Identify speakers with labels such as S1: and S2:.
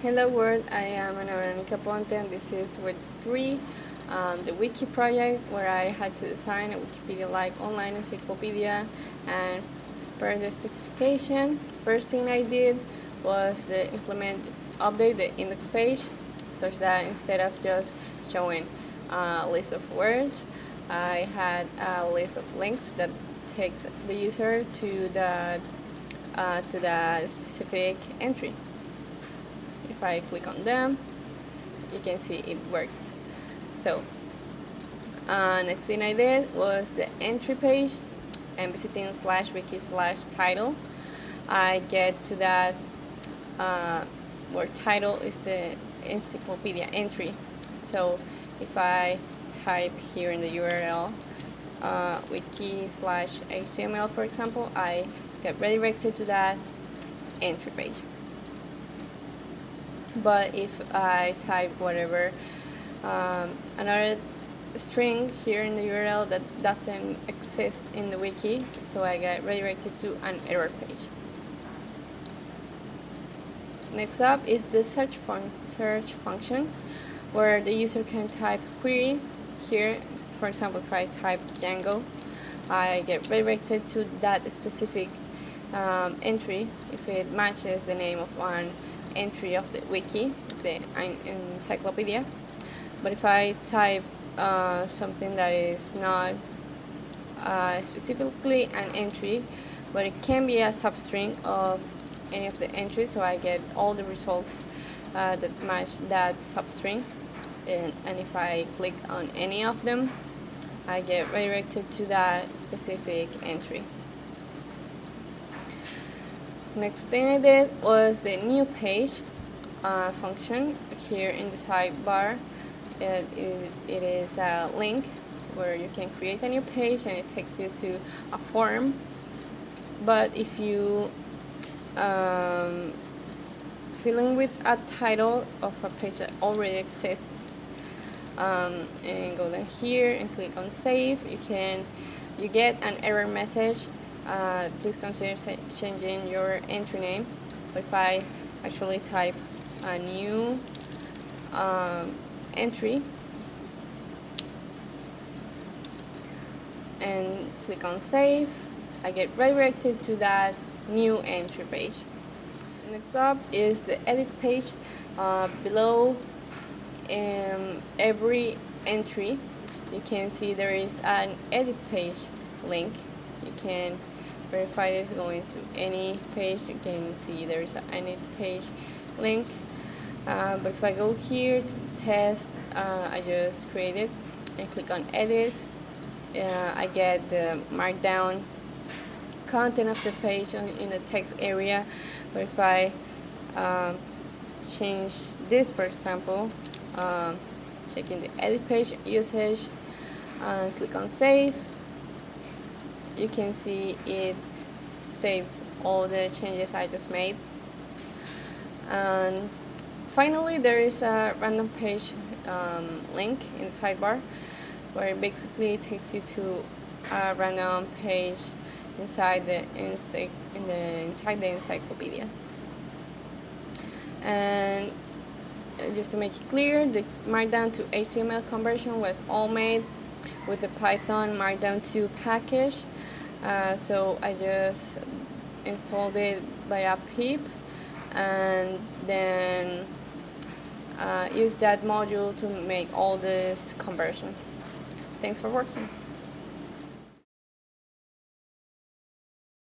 S1: Hello world, I am Aponte and this is week 3, the Wiki project where I had to design a Wikipedia-like online encyclopedia. And per the specification, first thing I did was update the index page such that instead of just showing a list of words, I had a list of links that takes the user to the specific entry. If I click on them, you can see it works. So next thing I did was the entry page, and visiting /wiki/title, I get to that where title is the encyclopedia entry. So if I type here in the URL wiki/html, for example, I get redirected to that entry page. But if I type whatever another string here in the URL that doesn't exist in the wiki, so I get redirected to an error page. Next up is the search function, where the user can type query. Here, for example, if I type Django, I get redirected to that specific entry if it matches the name of one entry of the wiki, the encyclopedia. But if I type something that is not specifically an entry, but it can be a substring of any of the entries, so I get all the results that match that substring. And if I click on any of them, I get redirected to that specific entry. Next thing I did was the new page function here in the sidebar. It is a link where you can create a new page and it takes you to a form. But if you filling with a title of a page that already exists, and go down here and click on save, you get an error message. Please consider changing your entry name. So if I actually type a new entry and click on save, I get redirected to that new entry page. Next up is the edit page. Below every entry, you can see there is an edit page link. You can verify this going to any page. You can see there's an edit page link. But if I go here to the test I just created and click on edit, I get the Markdown content of the page in the text area. But if I change this, for example, checking the edit page usage, click on save, you can see it saves all the changes I just made. And finally, there is a random page link in the sidebar, where it basically takes you to a random page inside the encyclopedia. And just to make it clear, the Markdown to HTML conversion was all made with the Python Markdown 2 package. So I just installed it via pip and then use that module to make all this conversion. Thanks for watching.